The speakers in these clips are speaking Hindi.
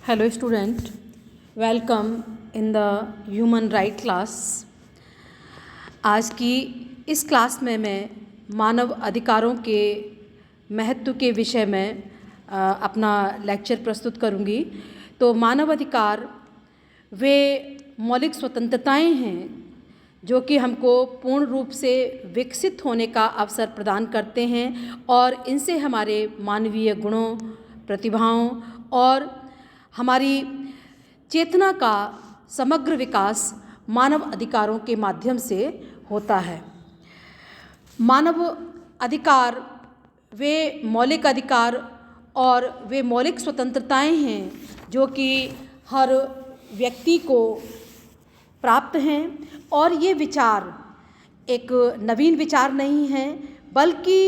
Hello student, welcome in the human right class. आज की इस क्लास में मैं मानव अधिकारों के महत्व के विषय में अपना लेक्चर प्रस्तुत करूंगी। तो मानव अधिकार वे मौलिक स्वतंत्रताएं हैं जो कि हमको पूर्ण रूप से विकसित होने का अवसर प्रदान करते हैं और इनसे हमारे मानवीय गुणों, प्रतिभाओं और हमारी चेतना का समग्र विकास मानव अधिकारों के माध्यम से होता है। मानव अधिकार वे मौलिक अधिकार और वे मौलिक स्वतंत्रताएं हैं जो कि हर व्यक्ति को प्राप्त हैं और ये विचार एक नवीन विचार नहीं है, बल्कि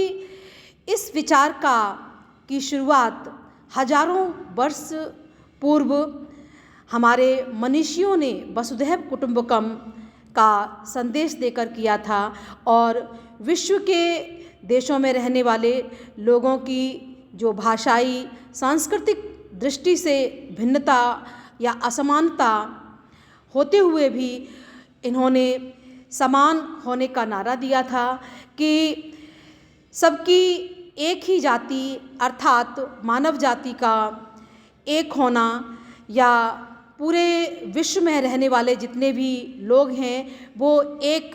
इस विचार की शुरुआत हजारों वर्ष पूर्व हमारे मनीषियों ने वसुधैव कुटुंबकम का संदेश देकर किया था और विश्व के देशों में रहने वाले लोगों की जो भाषाई सांस्कृतिक दृष्टि से भिन्नता या असमानता होते हुए भी इन्होंने समान होने का नारा दिया था कि सबकी एक ही जाति अर्थात मानव जाति का एक होना या पूरे विश्व में रहने वाले जितने भी लोग हैं वो एक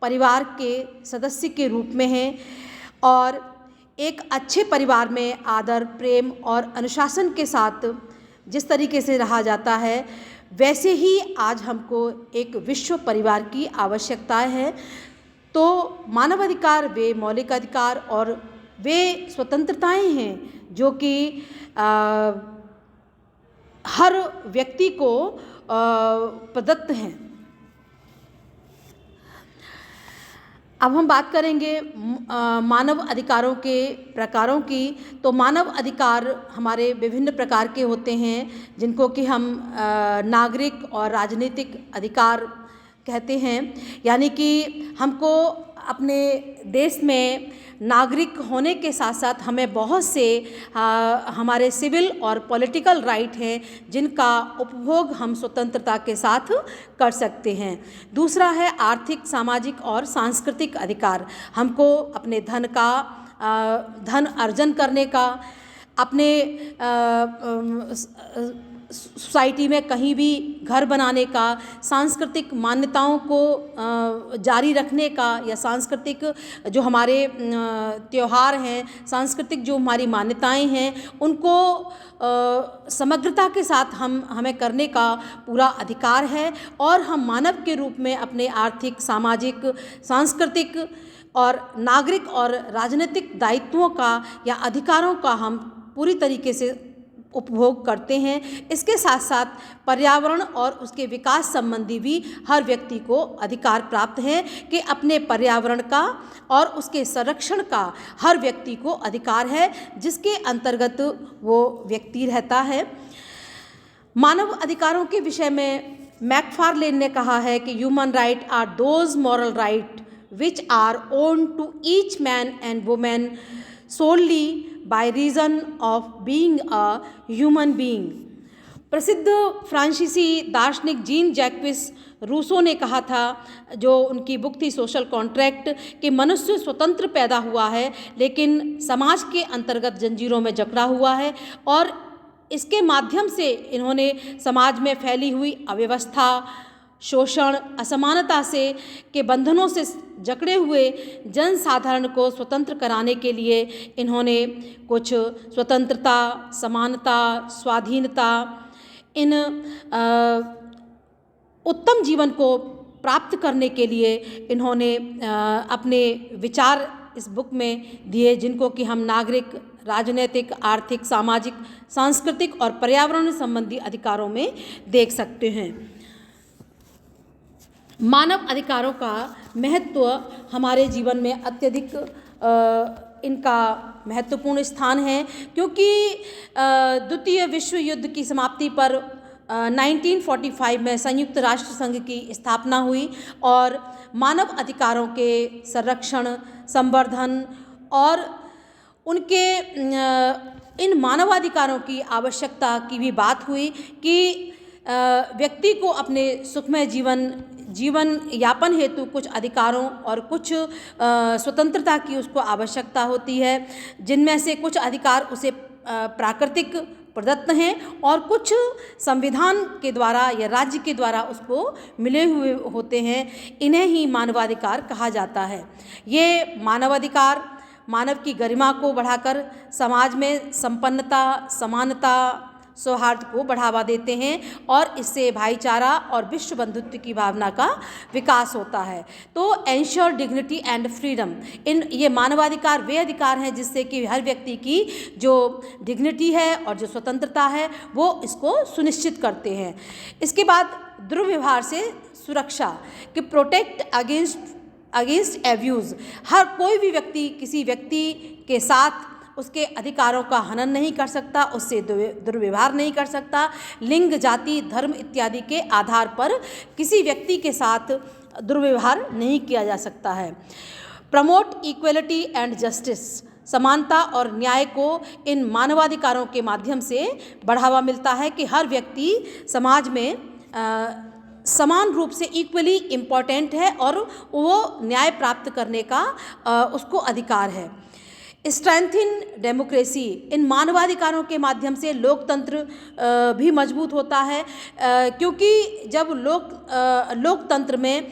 परिवार के सदस्य के रूप में हैं और एक अच्छे परिवार में आदर, प्रेम और अनुशासन के साथ जिस तरीके से रहा जाता है वैसे ही आज हमको एक विश्व परिवार की आवश्यकता है। तो मानव अधिकार वे मौलिक अधिकार और वे स्वतंत्रताएं हैं जो कि हर व्यक्ति को प्रदत्त हैं। अब हम बात करेंगे मानव अधिकारों के प्रकारों की। तो मानव अधिकार हमारे विभिन्न प्रकार के होते हैं जिनको कि हम नागरिक और राजनीतिक अधिकार कहते हैं। यानी कि हमको अपने देश में नागरिक होने के साथ साथ हमें बहुत से हमारे सिविल और पॉलिटिकल राइट हैं जिनका उपभोग हम स्वतंत्रता के साथ कर सकते हैं। दूसरा है आर्थिक, सामाजिक और सांस्कृतिक अधिकार। हमको अपने धन अर्जन करने का, अपने सोसाइटी में कहीं भी घर बनाने का, सांस्कृतिक मान्यताओं को जारी रखने का या सांस्कृतिक जो हमारे त्योहार हैं, सांस्कृतिक जो हमारी मान्यताएं हैं उनको समग्रता के साथ हमें करने का पूरा अधिकार है और हम मानव के रूप में अपने आर्थिक, सामाजिक, सांस्कृतिक और नागरिक और राजनीतिक दायित्वों का या अधिकारों का हम पूरी तरीके से उपभोग करते हैं। इसके साथ साथ पर्यावरण और उसके विकास संबंधी भी हर व्यक्ति को अधिकार प्राप्त है कि अपने पर्यावरण का और उसके संरक्षण का हर व्यक्ति को अधिकार है जिसके अंतर्गत वो व्यक्ति रहता है। मानव अधिकारों के विषय में मैकफार्लेन ने कहा है कि human right are those moral right which are own to each man and women solely by reason of being a human being। प्रसिद्ध फ्रांसीसी दार्शनिक जीन जैक्विस रूसो ने कहा था, जो उनकी बुक थी सोशल कॉन्ट्रैक्ट, कि मनुष्य स्वतंत्र पैदा हुआ है लेकिन समाज के अंतर्गत जंजीरों में जकड़ा हुआ है और इसके माध्यम से इन्होंने समाज में फैली हुई अव्यवस्था, शोषण, असमानता से के बंधनों से जकड़े हुए जनसाधारण को स्वतंत्र कराने के लिए इन्होंने कुछ स्वतंत्रता, समानता, स्वाधीनता, इन उत्तम जीवन को प्राप्त करने के लिए इन्होंने अपने विचार इस बुक में दिए जिनको कि हम नागरिक, राजनीतिक, आर्थिक, सामाजिक, सांस्कृतिक और पर्यावरण संबंधी अधिकारों में देख सकते हैं। मानव अधिकारों का महत्व हमारे जीवन में अत्यधिक इनका महत्वपूर्ण स्थान है क्योंकि द्वितीय विश्व युद्ध की समाप्ति पर 1945 में संयुक्त राष्ट्र संघ की स्थापना हुई और मानव अधिकारों के संरक्षण, संवर्धन और उनके इन मानवाधिकारों की आवश्यकता की भी बात हुई कि व्यक्ति को अपने सुखमय जीवन यापन हेतु कुछ अधिकारों और कुछ स्वतंत्रता की उसको आवश्यकता होती है, जिनमें से कुछ अधिकार उसे प्राकृतिक प्रदत्त हैं और कुछ संविधान के द्वारा या राज्य के द्वारा उसको मिले हुए होते हैं। इन्हें ही मानवाधिकार कहा जाता है। ये मानवाधिकार मानव की गरिमा को बढ़ाकर समाज में संपन्नता, समानता, सौहार्द को बढ़ावा देते हैं और इससे भाईचारा और विश्व बंधुत्व की भावना का विकास होता है। तो एंश्योर डिग्निटी एंड फ्रीडम, ये मानवाधिकार वे अधिकार हैं जिससे कि हर व्यक्ति की जो डिग्निटी है और जो स्वतंत्रता है वो इसको सुनिश्चित करते हैं। इसके बाद दुर्व्यवहार से सुरक्षा कि प्रोटेक्ट अगेंस्ट एब्यूज़, हर कोई भी व्यक्ति किसी व्यक्ति के साथ उसके अधिकारों का हनन नहीं कर सकता, उससे दुर्व्यवहार नहीं कर सकता। लिंग, जाति, धर्म इत्यादि के आधार पर किसी व्यक्ति के साथ दुर्व्यवहार नहीं किया जा सकता है। प्रमोट इक्वलिटी एंड जस्टिस, समानता और न्याय को इन मानवाधिकारों के माध्यम से बढ़ावा मिलता है कि हर व्यक्ति समाज में समान रूप से इक्वली इम्पॉर्टेंट है और वो न्याय प्राप्त करने का उसको अधिकार है। स्ट्रेंथिन डेमोक्रेसी, इन मानवाधिकारों के माध्यम से लोकतंत्र भी मजबूत होता है, क्योंकि जब लोकतंत्र में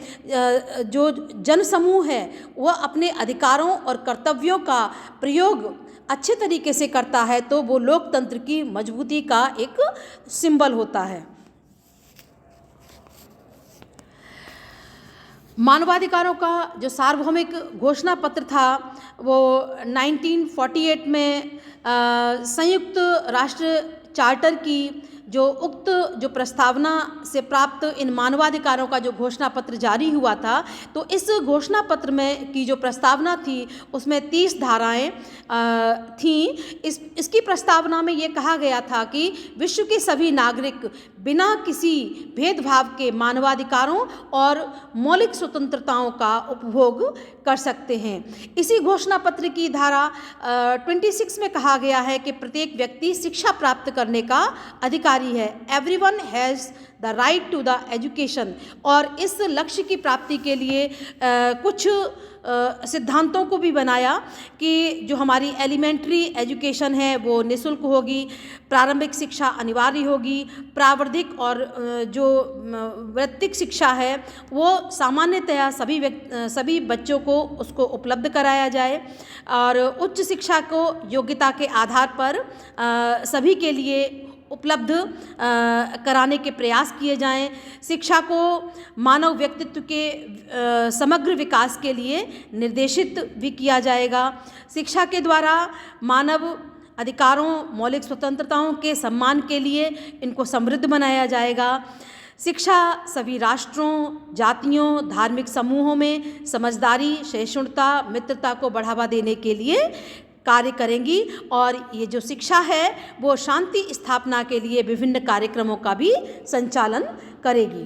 जो जनसमूह है वह अपने अधिकारों और कर्तव्यों का प्रयोग अच्छे तरीके से करता है तो वो लोकतंत्र की मजबूती का एक सिंबल होता है। मानवाधिकारों का जो सार्वभौमिक घोषणा पत्र था वो 1948 में संयुक्त राष्ट्र चार्टर की जो प्रस्तावना से प्राप्त इन मानवाधिकारों का जो घोषणा पत्र जारी हुआ था, तो इस घोषणा पत्र में की जो प्रस्तावना थी उसमें 30 धाराएं थीं। इसकी प्रस्तावना में ये कहा गया था कि विश्व के सभी नागरिक बिना किसी भेदभाव के मानवाधिकारों और मौलिक स्वतंत्रताओं का उपभोग कर सकते हैं। इसी घोषणा पत्र की धारा 26 में कहा गया है कि प्रत्येक व्यक्ति शिक्षा प्राप्त करने का अधिकारी है। Everyone has the right to the education, और इस लक्ष्य की प्राप्ति के लिए कुछ सिद्धांतों को भी बनाया कि जो हमारी एलिमेंट्री एजुकेशन है वो निःशुल्क होगी, प्रारंभिक शिक्षा अनिवार्य होगी, प्राविधिक और जो वृत्तिक शिक्षा है वो सामान्यतया सभी बच्चों को उसको उपलब्ध कराया जाए, और उच्च शिक्षा को योग्यता के आधार पर सभी के लिए उपलब्ध कराने के प्रयास किए जाएं। शिक्षा को मानव व्यक्तित्व के समग्र विकास के लिए निर्देशित भी किया जाएगा। शिक्षा के द्वारा मानव अधिकारों, मौलिक स्वतंत्रताओं के सम्मान के लिए इनको समृद्ध बनाया जाएगा। शिक्षा सभी राष्ट्रों, जातियों, धार्मिक समूहों में समझदारी, सहिष्णुता, मित्रता को बढ़ावा देने के लिए कार्य करेंगी, और ये जो शिक्षा है वो शांति स्थापना के लिए विभिन्न कार्यक्रमों का भी संचालन करेगी।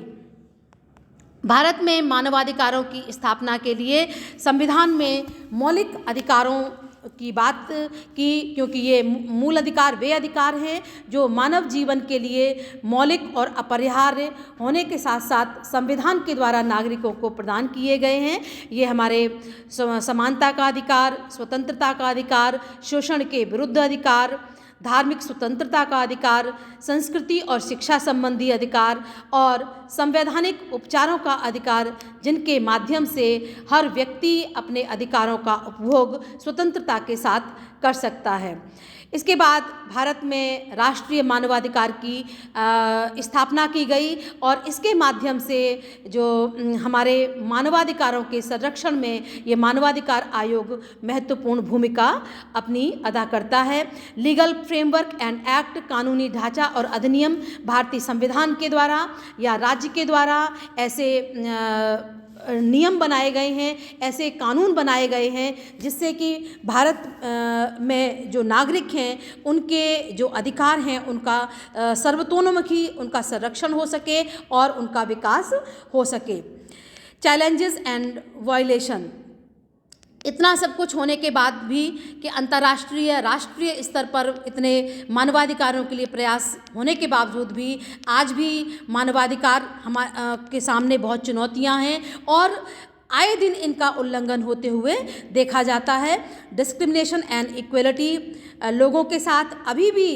भारत में मानवाधिकारों की स्थापना के लिए संविधान में मौलिक अधिकारों की बात की, क्योंकि ये मूल अधिकार वे अधिकार हैं जो मानव जीवन के लिए मौलिक और अपरिहार्य होने के साथ साथ संविधान के द्वारा नागरिकों को प्रदान किए गए हैं। ये हमारे समानता का अधिकार, स्वतंत्रता का अधिकार, शोषण के विरुद्ध अधिकार, धार्मिक स्वतंत्रता का अधिकार, संस्कृति और शिक्षा संबंधी अधिकार और संवैधानिक उपचारों का अधिकार, जिनके माध्यम से हर व्यक्ति अपने अधिकारों का उपभोग स्वतंत्रता के साथ कर सकता है। इसके बाद भारत में राष्ट्रीय मानवाधिकार की स्थापना की गई, और इसके माध्यम से जो हमारे मानवाधिकारों के संरक्षण में ये मानवाधिकार आयोग महत्वपूर्ण भूमिका अपनी अदा करता है। लीगल फ्रेमवर्क एंड एक्ट, कानूनी ढांचा और अधिनियम भारतीय संविधान के द्वारा या राज्य के द्वारा ऐसे नियम बनाए गए हैं, ऐसे कानून बनाए गए हैं जिससे कि भारत में जो नागरिक हैं उनके जो अधिकार हैं उनका सर्वतोमुखी उनका संरक्षण हो सके और उनका विकास हो सके। चैलेंजेस एंड वायलेशन, इतना सब कुछ होने के बाद भी कि अंतर्राष्ट्रीय राष्ट्रीय स्तर पर इतने मानवाधिकारों के लिए प्रयास होने के बावजूद भी आज भी मानवाधिकार के सामने बहुत चुनौतियां हैं और आए दिन इनका उल्लंघन होते हुए देखा जाता है। डिस्क्रिमिनेशन एंड इक्वलिटी, लोगों के साथ अभी भी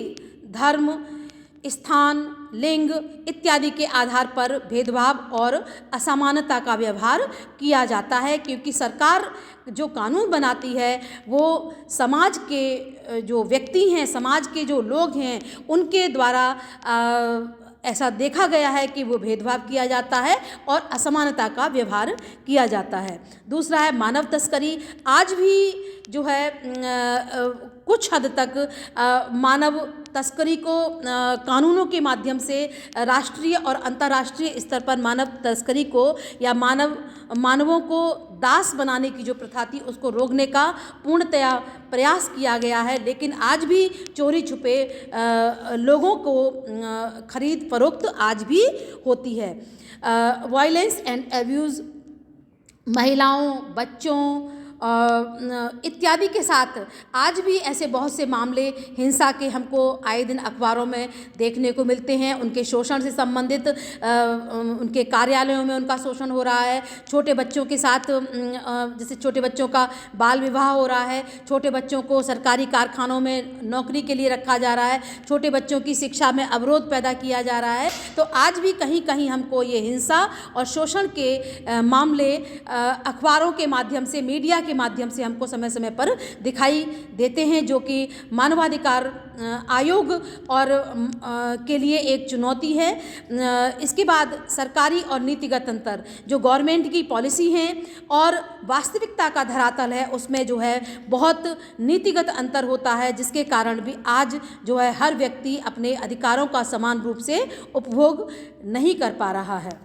धर्म, स्थान, लिंग इत्यादि के आधार पर भेदभाव और असमानता का व्यवहार किया जाता है, क्योंकि सरकार जो कानून बनाती है वो समाज के जो व्यक्ति हैं, समाज के जो लोग हैं, उनके द्वारा ऐसा देखा गया है कि वो भेदभाव किया जाता है और असमानता का व्यवहार किया जाता है। दूसरा है मानव तस्करी। आज भी जो है कुछ हद तक मानव तस्करी को कानूनों के माध्यम से राष्ट्रीय और अंतर्राष्ट्रीय स्तर पर मानव तस्करी को या मानवों को दास बनाने की जो प्रथा थी उसको रोकने का पूर्णतया प्रयास किया गया है, लेकिन आज भी चोरी छुपे लोगों को खरीद फरोख्त आज भी होती है। वायलेंस एंड एब्यूज़, महिलाओं, बच्चों इत्यादि के साथ आज भी ऐसे बहुत से मामले हिंसा के हमको आए दिन अखबारों में देखने को मिलते हैं। उनके शोषण से संबंधित उनके कार्यालयों में उनका शोषण हो रहा है। छोटे बच्चों के साथ जैसे छोटे बच्चों का बाल विवाह हो रहा है, छोटे बच्चों को सरकारी कारखानों में नौकरी के लिए रखा जा रहा है, छोटे बच्चों की शिक्षा में अवरोध पैदा किया जा रहा है। तो आज भी कहीं कहीं हमको ये हिंसा और शोषण के मामले अखबारों के माध्यम से, मीडिया के माध्यम से हमको समय समय पर दिखाई देते हैं, जो कि मानवाधिकार आयोग और के लिए एक चुनौती है। इसके बाद सरकारी और नीतिगत अंतर, जो गवर्नमेंट की पॉलिसी हैं और वास्तविकता का धरातल है, उसमें जो है बहुत नीतिगत अंतर होता है, जिसके कारण भी आज जो है हर व्यक्ति अपने अधिकारों का समान रूप से उपभोग नहीं कर पा रहा है।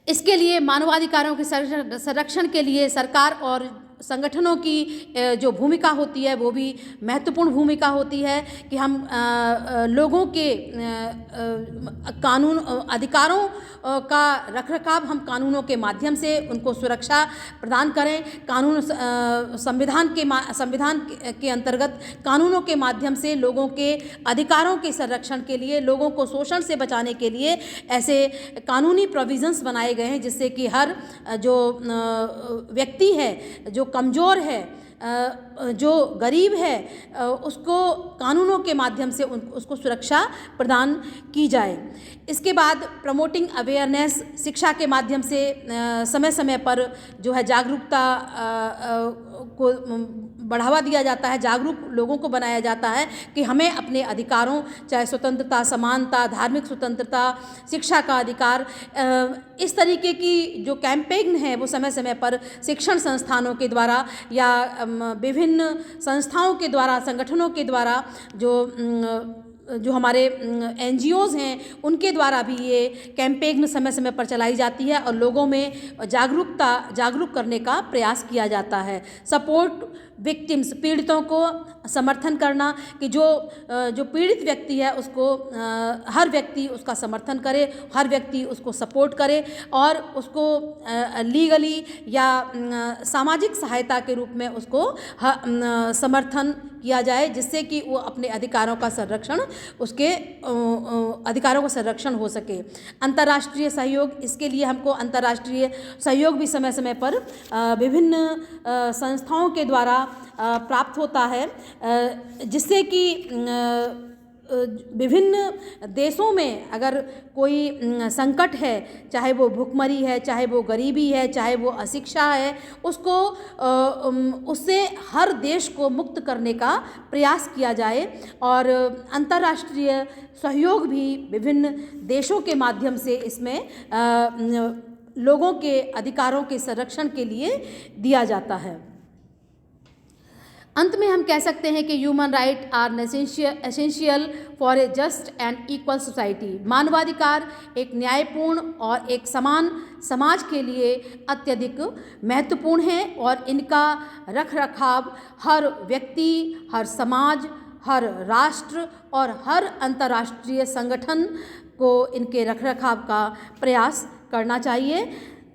इसके लिए मानवाधिकारों के संरक्षण के लिए सरकार और संगठनों की जो भूमिका होती है वो भी महत्वपूर्ण भूमिका होती है कि हम लोगों के कानून अधिकारों का रखरखाव हम कानूनों के माध्यम से उनको सुरक्षा प्रदान करें। संविधान के अंतर्गत कानूनों के माध्यम से लोगों के अधिकारों के संरक्षण के लिए, लोगों को शोषण से बचाने के लिए ऐसे कानूनी प्रोविजंस बनाए गए हैं, जिससे कि हर जो व्यक्ति है, जो कमज़ोर है, जो गरीब है, उसको कानूनों के माध्यम से उसको सुरक्षा प्रदान की जाए। इसके बाद प्रमोटिंग अवेयरनेस, शिक्षा के माध्यम से समय समय पर जो है जागरूकता को बढ़ावा दिया जाता है, जागरूक लोगों को बनाया जाता है कि हमें अपने अधिकारों, चाहे स्वतंत्रता, समानता, धार्मिक स्वतंत्रता, शिक्षा का अधिकार, इस तरीके की जो कैंपेन है वो समय समय पर शिक्षण संस्थानों के द्वारा या विभिन्न संस्थाओं के द्वारा, संगठनों के द्वारा, जो हमारे NGOs हैं उनके द्वारा भी ये कैंपेन समय समय पर चलाई जाती है और लोगों में जागरूक करने का प्रयास किया जाता है। सपोर्ट विक्टिम्स, पीड़ितों को समर्थन करना कि जो पीड़ित व्यक्ति है उसको हर व्यक्ति उसका समर्थन करे, हर व्यक्ति उसको सपोर्ट करे और उसको लीगली या सामाजिक सहायता के रूप में उसको समर्थन किया जाए, जिससे कि वो अपने अधिकारों का संरक्षण, उसके अधिकारों का संरक्षण हो सके। अंतर्राष्ट्रीय सहयोग, इसके लिए हमको अंतर्राष्ट्रीय सहयोग भी समय समय पर विभिन्न संस्थाओं के द्वारा प्राप्त होता है, जिससे कि विभिन्न देशों में अगर कोई संकट है, चाहे वो भुखमरी है, चाहे वो गरीबी है, चाहे वो अशिक्षा है, उससे हर देश को मुक्त करने का प्रयास किया जाए और अंतर्राष्ट्रीय सहयोग भी विभिन्न देशों के माध्यम से इसमें लोगों के अधिकारों के संरक्षण के लिए दिया जाता है। अंत में हम कह सकते हैं कि human right are essential for a just and equal society. मानवाधिकार एक न्यायपूर्ण और एक समान समाज के लिए अत्यधिक महत्वपूर्ण है और इनका रखरखाव हर व्यक्ति, हर समाज, हर राष्ट्र और हर अंतर्राष्ट्रीय संगठन को इनके रखरखाव का प्रयास करना चाहिए।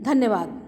धन्यवाद।